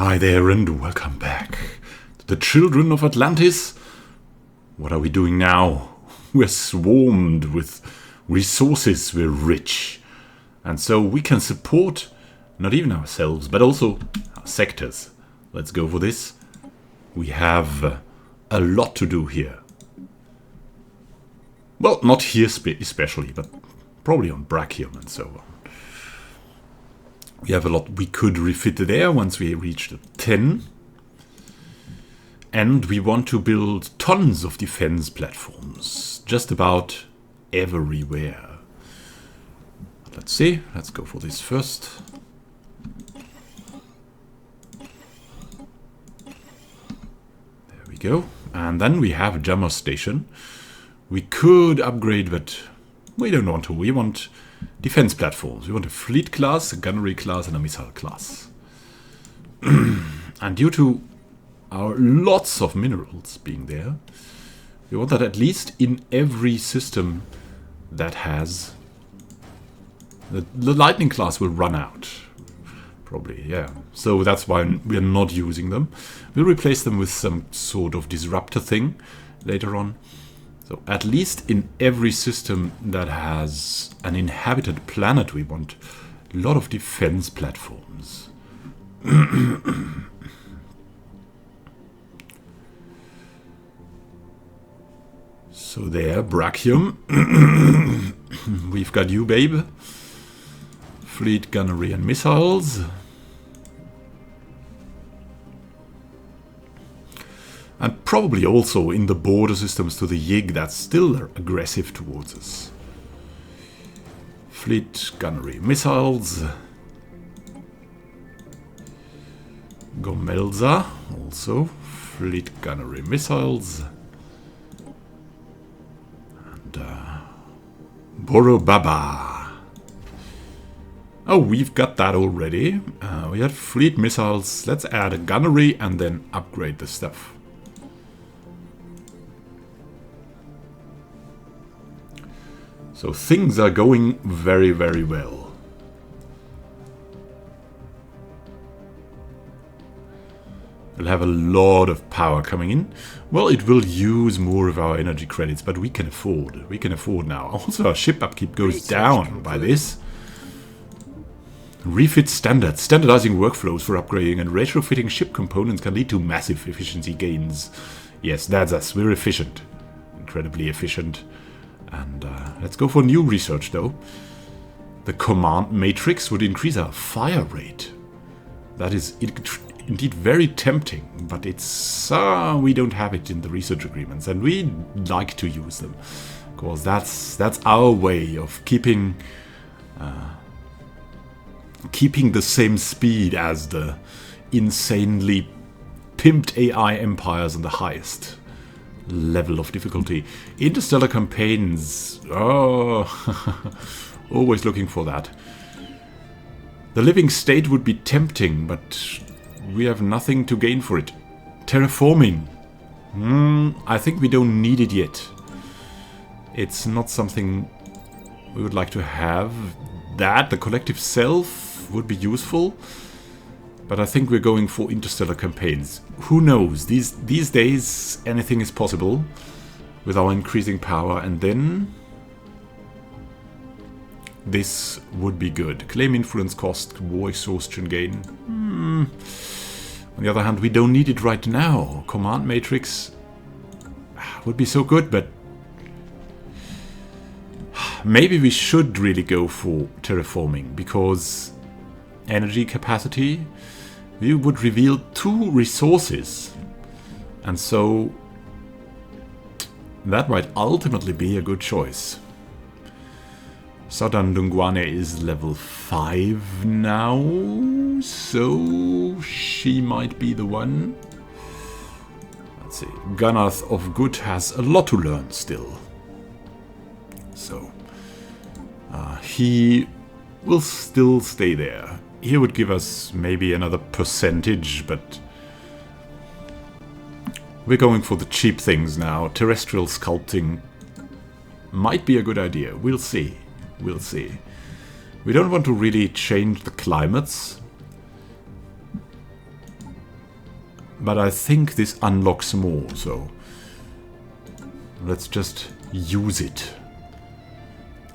Hi there and welcome back to the children of Atlantis. What are we doing now? We're swarmed with resources, we're rich. And so we can support not even ourselves, but also our sectors. Let's go for this. We have a lot to do here. Well, not here especially, but probably on Brachium and so on. We have a lot we could refit there once we reach the 10. And we want to build tons of defense platforms. Just about everywhere. Let's see. Let's go for this first. There we go. And then we have a jammer station. We could upgrade, but we don't want to. We want defense platforms. We want a fleet class, a gunnery class, and a missile class. And due to our lots of minerals being there, we want that at least in every system that has... The lightning class will run out. Probably, yeah. So that's why we're not using them. We'll replace them with some sort of disruptor thing later on. So at least in every system that has an inhabited planet, we want a lot of defense platforms. So there, Brachium. We've got you, babe. Fleet, gunnery, and missiles. And probably also in the border systems to the Yig that's still aggressive towards us. Fleet, gunnery, missiles. Gomelza, also. Fleet, gunnery, missiles. And Borobaba. Oh, we've got that already. We had fleet missiles. Let's add a gunnery and then upgrade the stuff. So things are going very, very well. We'll have a lot of power coming in. Well, it will use more of our energy credits, but we can afford. We can afford now. Also, our ship upkeep goes down by this. Refit standards. Standardizing workflows for upgrading and retrofitting ship components can lead to massive efficiency gains. Yes, that's us. We're efficient. Incredibly efficient. And let's go for new research, though. The command matrix would increase our fire rate. That is indeed very tempting, but it's we don't have it in the research agreements, and we like to use them, because that's our way of keeping the same speed as the insanely pimped AI empires on the highest level of difficulty. Interstellar campaigns, always looking for that. The living state would be tempting, but we have nothing to gain for it. Terraforming, I think we don't need it yet. It's not something we would like to have. The collective self would be useful, but I think we're going for interstellar campaigns. Who knows? These days, anything is possible with our increasing power, and then this would be good. Claim influence cost, war exhaustion gain. On the other hand, we don't need it right now. Command matrix would be so good, but maybe we should really go for terraforming, because energy capacity, we would reveal 2 resources, and so that might ultimately be a good choice. Southern Dungwane is level 5 now, so she might be the one. Let's see, Gunnath of Good has a lot to learn still, so he will still stay there. He would give us maybe another percentage, but we're going for the cheap things now. Terrestrial sculpting might be a good idea. We'll see. We'll see. We don't want to really change the climates. But I think this unlocks more, so let's just use it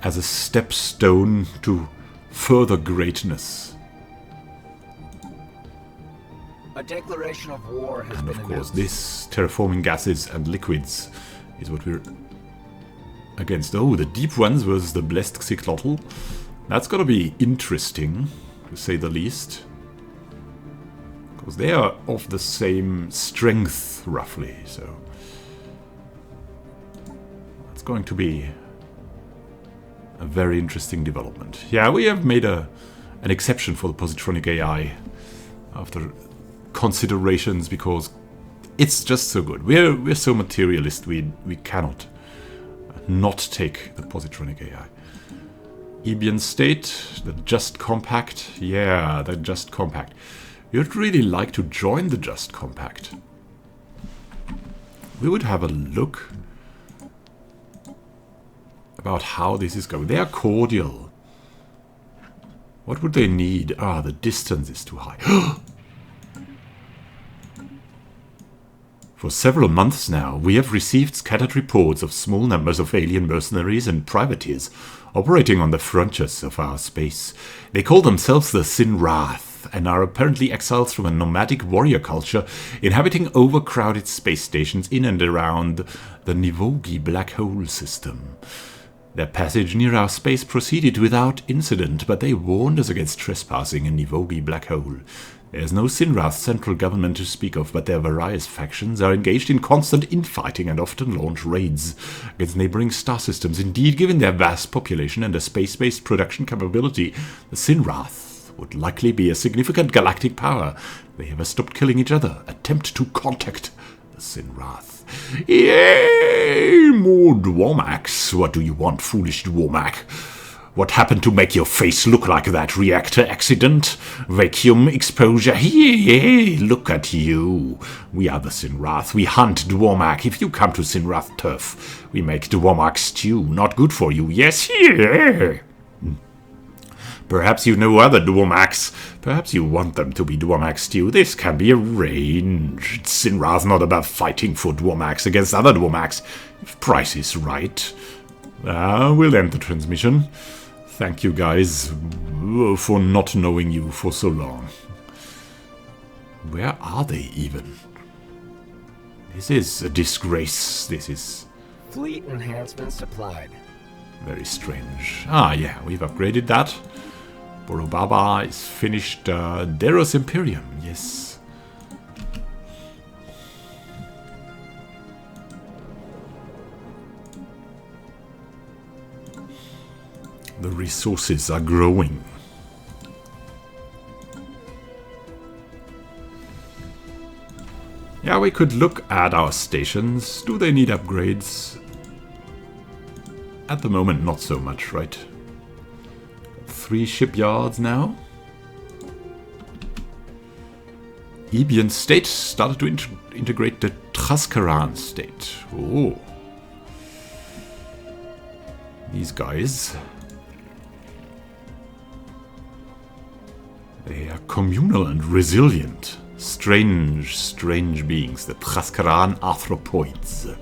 as a stepstone to further greatness. A declaration of war has And been of course, announced. this terraforming gases and liquids is what we're against. Oh, the deep ones versus the blessed Xyclotl. That's gonna be interesting, to say the least. Because they are of the same strength, roughly, so that's going to be a very interesting development. Yeah, we have made an exception for the positronic AI after considerations, because it's just so good. We're so materialist, we cannot not take the positronic AI. Ebian state, the just compact. Yeah, the just compact. You'd really like to join the just compact. We would have a look about how this is going. They are cordial. What would they need? Ah, the distance is too high. For several months now, we have received scattered reports of small numbers of alien mercenaries and privateers operating on the frontiers of our space. They call themselves the Sinrath and are apparently exiles from a nomadic warrior culture inhabiting overcrowded space stations in and around the Nivogi black hole system. Their passage near our space proceeded without incident, but they warned us against trespassing in Nivogi black hole. There's no Sinrath central government to speak of, but their various factions are engaged in constant infighting and often launch raids against neighboring star systems. Indeed, given their vast population and a space-based production capability, the Sinrath would likely be a significant galactic power. They ever stopped killing each other. Attempt to contact the Sinrath. Yay! More Dwarmax. What do you want, foolish Dwarmak? What happened to make your face look like that? Reactor accident? Vacuum exposure? Yay! Look at you. We are the Sinrath. We hunt Dwarmak. If you come to Sinrath turf, we make Dwarmak stew. Not good for you. Yes, yeah. Perhaps you know other Dwarmaks. Perhaps you want them to be Dwarmak stew. This can be arranged. Sinrath's not about fighting for Dwarmaks against other Dwarmaks. If price is right. We'll end the transmission. Thank you guys for not knowing you for so long. Where are they even? This is a disgrace. This is Fleet enhancement supplied. very strange. Ah, yeah, we've upgraded that. Borobaba is finished. Deros Imperium, yes. The resources are growing. Yeah, we could look at our stations. Do they need upgrades? At the moment, not so much, right? 3 shipyards now. Ebian state started to integrate the Traskaran state. Oh. These guys. They are communal and resilient. Strange, strange beings. The Traskaran arthropoids.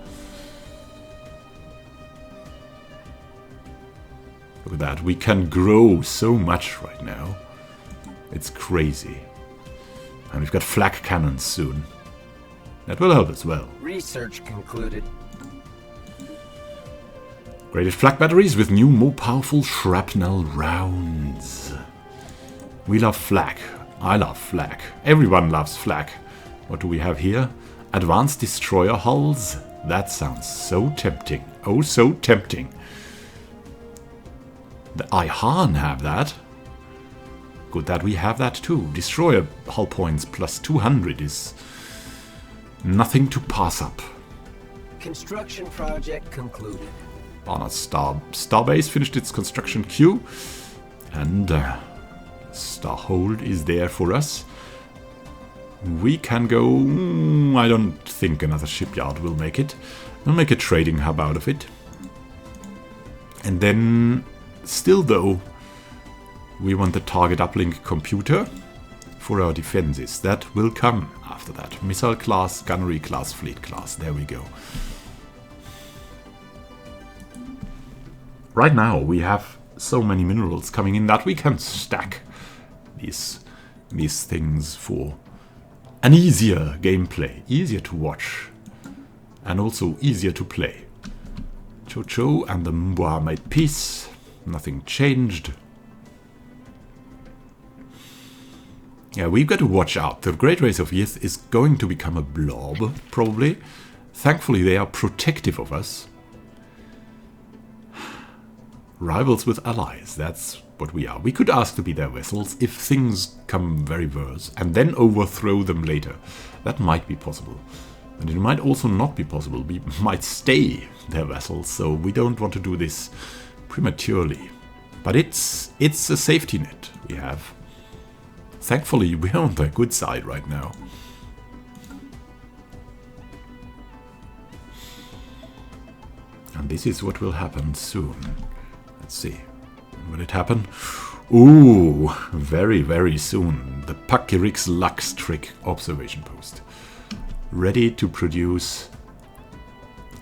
Look at that. We can grow so much right now. It's crazy. And we've got flak cannons soon. That will help as well. Research concluded. Graded flak batteries with new, more powerful shrapnel rounds. We love flak. I love flak. Everyone loves flak. What do we have here? Advanced destroyer hulls. That sounds so tempting. Oh, so tempting. The Ihan have that. Good that we have that too. Destroyer hull points plus 200 is nothing to pass up. Construction project concluded. Barnard Starbase finished its construction queue. And Starhold is there for us. We can go... I don't think another shipyard will make it. We'll make a trading hub out of it. And then... Still though, we want the target uplink computer for our defenses. That will come after that. Missile class, gunnery class, fleet class. There we go. Right now we have so many minerals coming in that we can stack these things for an easier gameplay, easier to watch, and also easier to play. Cho-Cho and the Mbwa made peace. Nothing changed. Yeah, we've got to watch out. The Great Race of Yith is going to become a blob, probably. Thankfully, they are protective of us. Rivals with allies, that's what we are. We could ask to be their vassals if things come very worse, and then overthrow them later. That might be possible. And it might also not be possible. We might stay their vassals, so we don't want to do this prematurely. But it's a safety net we have. Thankfully, we're on the good side right now. And this is what will happen soon. Let's see. When will it happen? Ooh, very, very soon. The Pakirix Lux Trick observation post. Ready to produce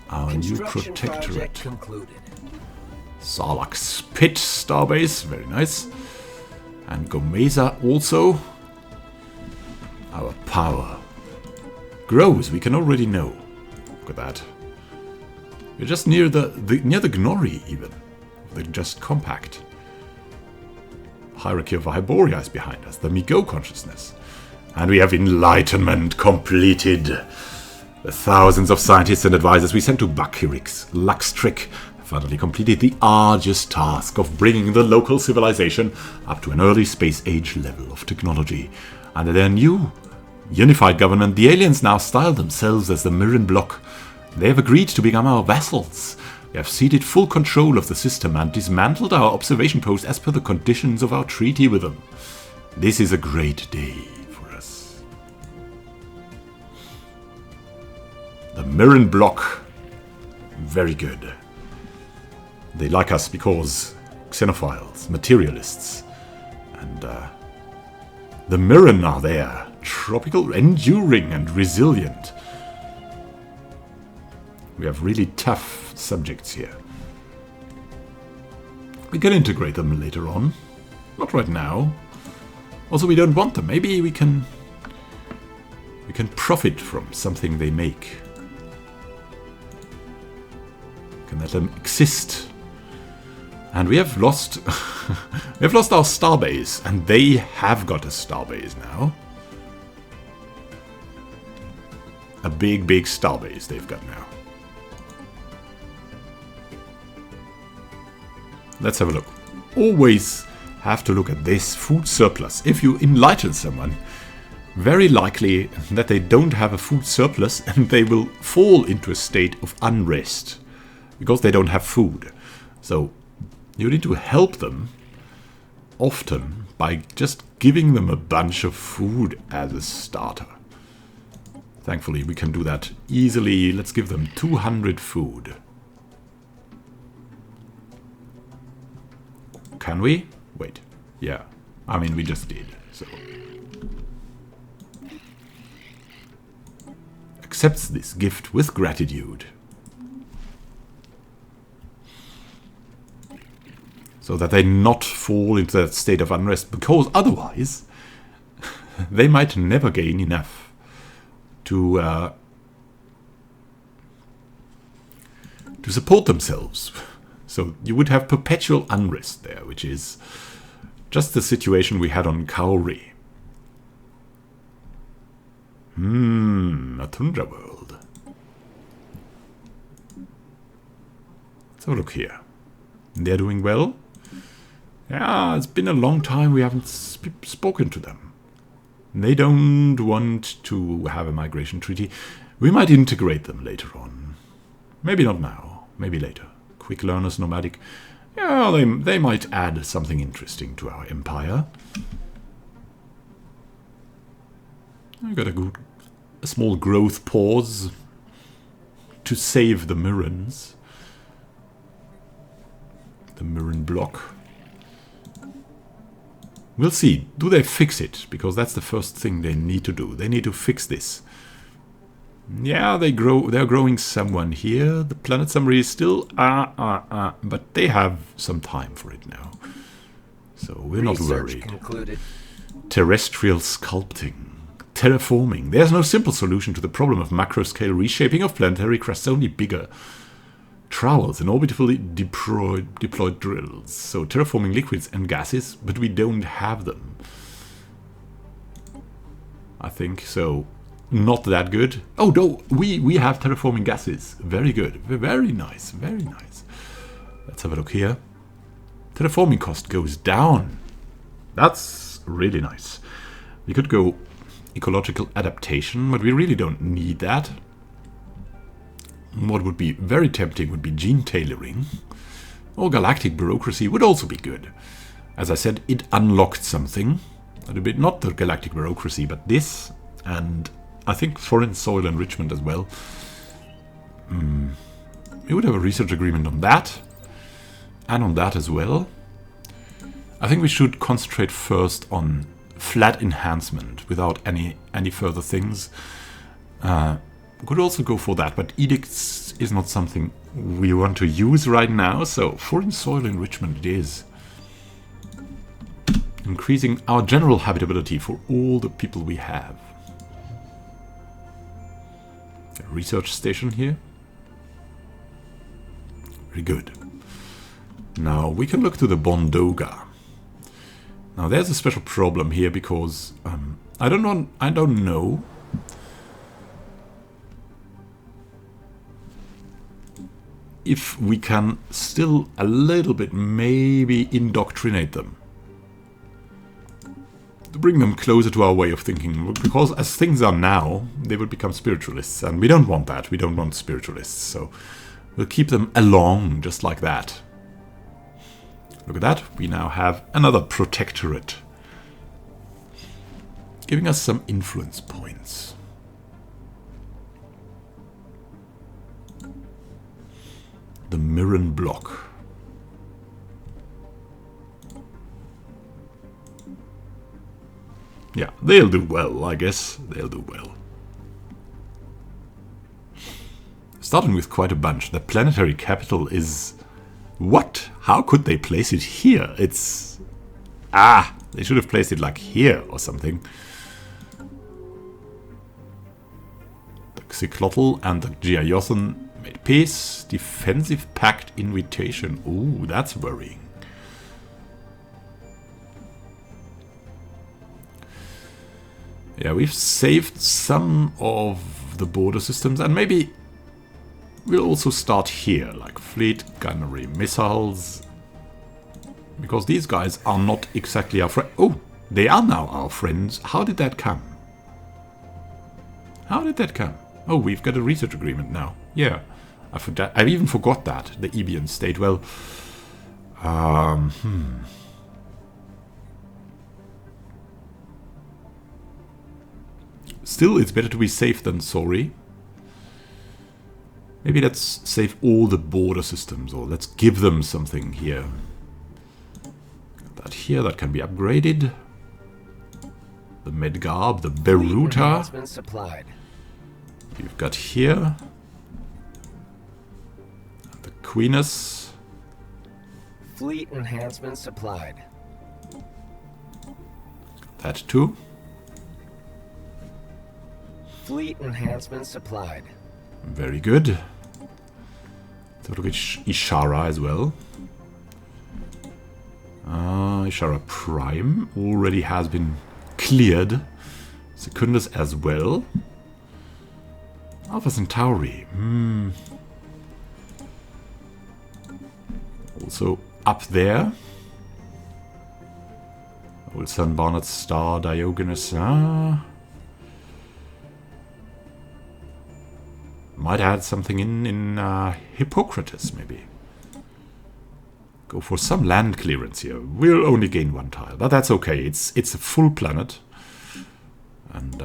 our new protectorate. Concluded. Sarlacc's Pit Starbase, very nice. And Gomeza also. Our power grows, we can already know. Look at that. We're just near the Gnori even. They're just compact. Hierarchy of Hyboria is behind us, the Migo consciousness. And we have enlightenment completed. The thousands of scientists and advisors we sent to Bakirix Luxtrick finally completed the arduous task of bringing the local civilization up to an early space age level of technology. Under their new unified government, the aliens now style themselves as the Mirren Bloc. They have agreed to become our vassals. They have ceded full control of the system and dismantled our observation post as per the conditions of our treaty with them. This is a great day for us. The Mirren Bloc. Very good. They like us because xenophiles, materialists, and the Mirren are there. Tropical, enduring, and resilient. We have really tough subjects here. We can integrate them later on. Not right now. Also, we don't want them. Maybe we can profit from something they make. We can let them exist. And we have lost we have lost our starbase, and they have got a starbase now. A big, big starbase they've got now. Let's have a look. Always have to look at this food surplus. If you enlighten someone, very likely that they don't have a food surplus and they will fall into a state of unrest because they don't have food. So you need to help them often by just giving them a bunch of food as a starter. Thankfully, we can do that easily. Let's give them 200 food. Can we? Wait. Yeah. I mean, we just did. So accepts this gift with gratitude. So that they not fall into that state of unrest, because otherwise they might never gain enough to support themselves. So you would have perpetual unrest there, which is just the situation we had on Kaori. A tundra world. Let's have a look here. They're doing well. Yeah, it's been a long time we haven't spoken to them. They don't want to have a migration treaty. We might integrate them later on. Maybe not now, maybe later. Quick learners, nomadic. Yeah, they might add something interesting to our empire. I got a small growth pause to save the Mirrens. The Mirren block. We'll see. Do they fix it? Because that's the first thing they need to do. They need to fix this. Yeah, they're growing someone here. The planet summary is still but they have some time for it now. So we're not worried. Concluded. Terrestrial sculpting. Terraforming. There's no simple solution to the problem of macro-scale reshaping of planetary crusts, only bigger trowels and orbitally deployed drills. So terraforming liquids and gases, but we don't have them. I think so. Not that good. Oh no, we have terraforming gases. Very good. Very nice. Very nice. Let's have a look here. Terraforming cost goes down. That's really nice. We could go ecological adaptation, but we really don't need that. What would be very tempting would be gene tailoring. Or galactic bureaucracy would also be good. As I said, it unlocked something. A little bit, not the galactic bureaucracy, but this. And I think foreign soil enrichment as well. We would have a research agreement on that. And on that as well. I think we should concentrate first on flat enhancement without any further things. We could also go for that, but edicts is not something we want to use right now, so foreign soil enrichment it is. Increasing our general habitability for all the people we have. A research station here. Very good. Now we can look to the Bondoga. Now there's a special problem here because I don't know if we can still a little bit maybe indoctrinate them. To bring them closer to our way of thinking. Because as things are now, they will become spiritualists. And we don't want that. We don't want spiritualists. So we'll keep them along just like that. Look at that. We now have another protectorate. Giving us some influence points. The Mirren block. Yeah, they'll do well, I guess. They'll do well. Starting with quite a bunch. The planetary capital is... What? How could they place it here? It's... they should have placed it like here or something. The Xyclotl and the Giayothan made peace. Defensive pact invitation. Ooh, that's worrying. Yeah, we've saved some of the border systems, and maybe we'll also start here, like fleet, gunnery, missiles. Because these guys are not exactly our friends. Oh, they are now our friends. How did that come? How did that come? Oh, we've got a research agreement now. Yeah, I even forgot that, the Ebian state. Well, Still, it's better to be safe than sorry. Maybe let's save all the border systems, or let's give them something here. That here, that can be upgraded. The Medgarb, the Beruta. You've got here. The Queenus. Fleet enhancement supplied. That too. Fleet enhancement supplied. Very good. So look at Ishara as well. Ishara Prime already has been cleared. Secundus as well. Alpha Centauri. Also up there. Old Sun, Barnard Star, Diogenes. Might add something in Hippocrates, maybe. Go for some land clearance here. We'll only gain one tile, but that's okay. It's a full planet. And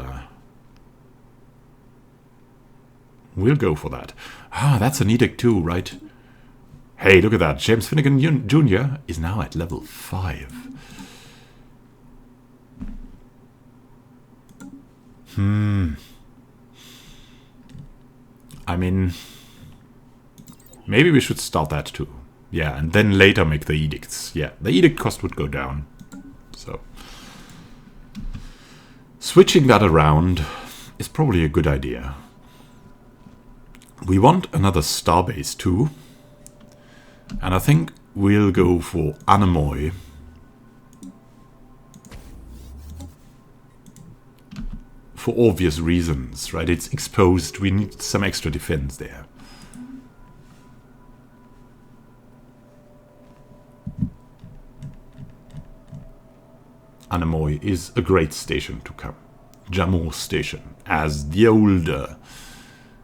we'll go for that. That's an edict too, right? Hey, look at that. James Finnegan Jr. is now at level 5. I mean, maybe we should start that too. Yeah, and then later make the edicts. Yeah, the edict cost would go down. So, switching that around is probably a good idea. We want another starbase too. And I think we'll go for Anemoy. For obvious reasons, right? It's exposed. We need some extra defense there. Anemoy is a great station to come. Jamor Station, as the older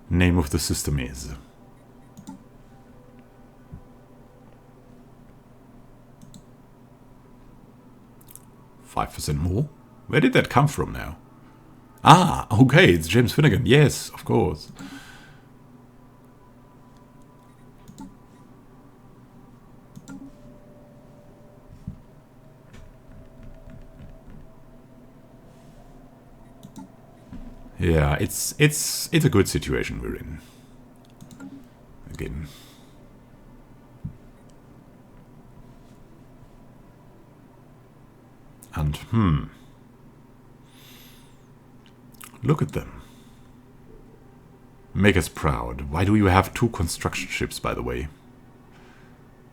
name of the system is. $5% more? Where did that come from now? Ah, okay, it's James Finnegan. Yes, of course. Yeah, it's a good situation we're in. Again. And look at them. Make us proud. Why do you have 2 construction ships, by the way?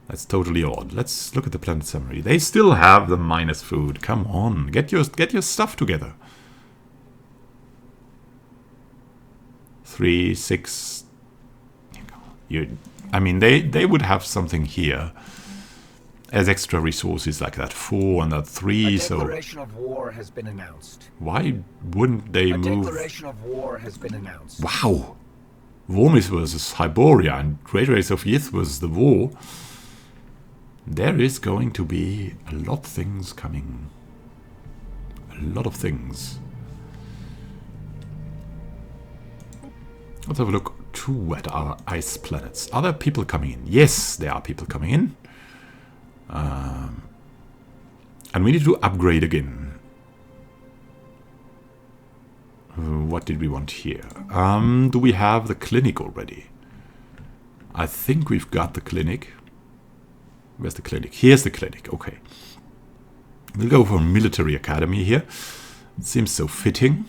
That's totally odd. Let's look at the planet summary. They still have the minus food. Come on, get your stuff together. 3, 6. I mean, they would have something here as extra resources like that 4 and that 3. So declaration of war has been announced. Why wouldn't they move? Declaration of war has been announced. Wow, Wormis versus Hyboria and Great Race of Yith was the war. There is going to be a lot of things coming. A lot of things. Let's have a look too at our ice planets. Are there people coming in? Yes, there are people coming in. And we need to upgrade again. What did we want here? Do we have the clinic already? I think we've got the clinic. Where's the clinic? Here's the clinic. Okay. We'll go for military academy here. It seems so fitting.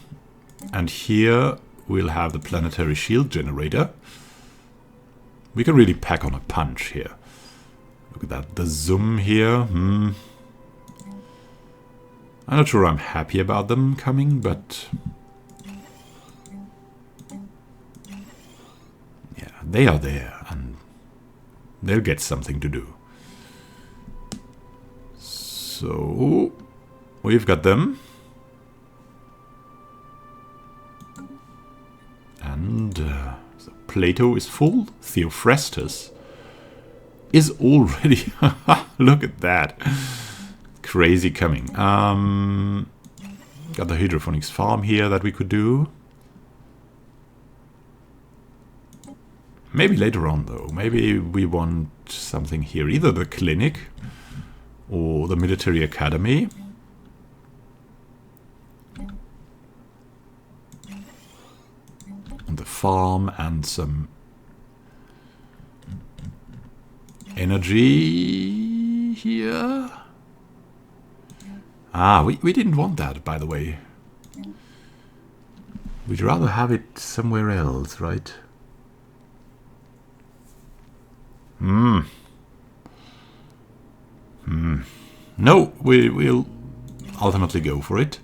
And here we'll have the planetary shield generator. We can really pack on a punch here. Look at that. The zoom here. I'm not sure I'm happy about them coming, but yeah, they are there and they'll get something to do. So we've got them. And so Plato is full. Theophrastus is already... Look at that. Crazy coming. Got the hydroponics farm here that we could do. Maybe later on, though. Maybe we want something here. Either the clinic or the military academy. And the farm and some energy here. Ah, we didn't want that, by the way. We'd rather have it somewhere else, right? No, we'll ultimately go for it.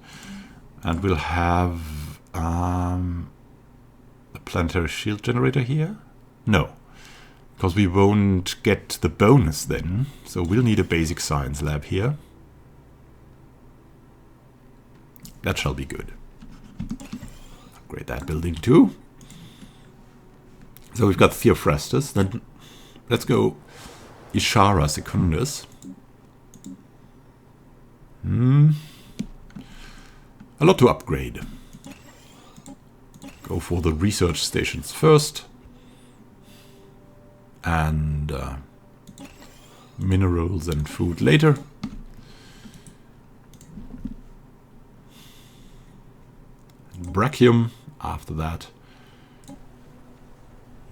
And we'll have a planetary shield generator here? No, because we won't get the bonus then. So we'll need a basic science lab here. That shall be good. Upgrade that building too. So we've got Theophrastus. Then let's go Ishara Secundus. A lot to upgrade. Go for the research stations first. And minerals and food later. Brachium after that.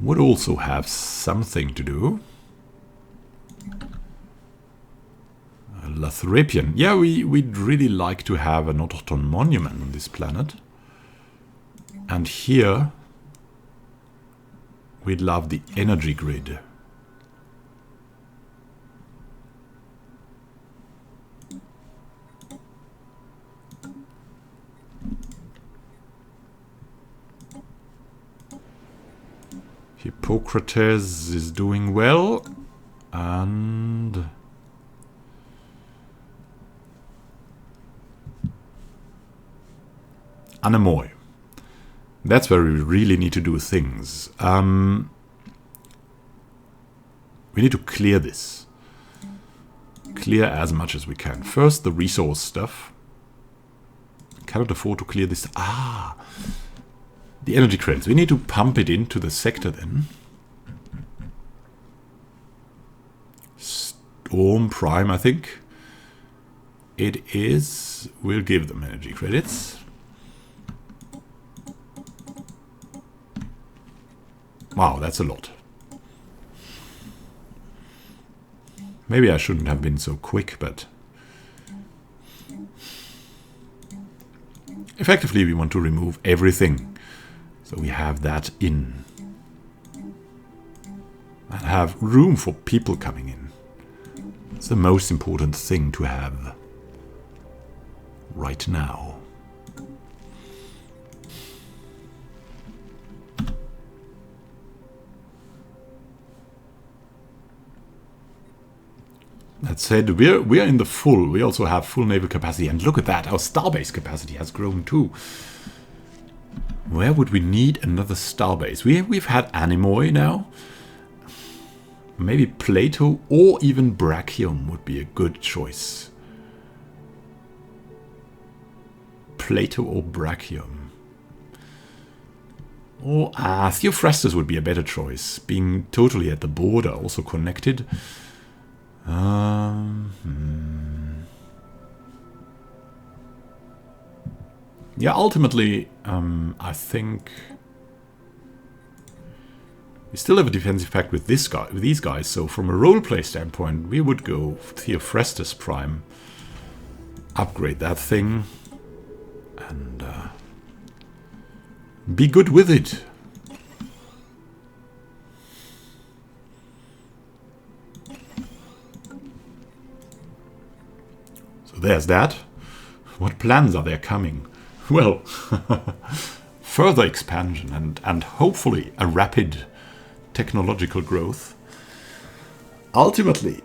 Would also have something to do. Lathrapian. Yeah, we'd really like to have an autochthon monument on this planet. And here we'd love the energy grid. Hippocrates is doing well. And Anemoy. That's where we really need to do things. We need to clear this. Clear as much as we can. First, the resource stuff. Cannot afford to clear this. Ah! The energy credits. We need to pump it into the sector then. Storm Prime, I think. It is. We'll give them energy credits. Wow, that's a lot. Maybe I shouldn't have been so quick, but effectively we want to remove everything. So we have that in. And have room for people coming in. It's the most important thing to have right now. That said, we're in the full. We also have full naval capacity. And look at that, our starbase capacity has grown too. Where would we need another starbase? We've had Anemoy now. Maybe Plato or even Brachium would be a good choice. Plato or Brachium. Or Theophrastus would be a better choice. Being totally at the border, also connected. Yeah, ultimately, I think we still have a defensive pact with this guy, with these guys. So, from a roleplay standpoint, we would go Theophrastus Prime, upgrade that thing, and be good with it. So there's that. What plans are there coming? Well, further expansion and hopefully a rapid technological growth. Ultimately,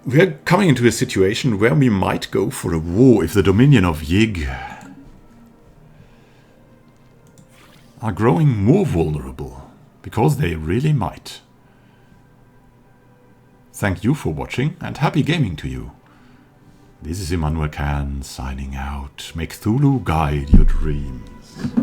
we're coming into a situation where we might go for a war if the dominion of Yig are growing more vulnerable, because they really might. Thank you for watching and happy gaming to you. This is Immanuel signing out. Make Cthulhu guide your dreams.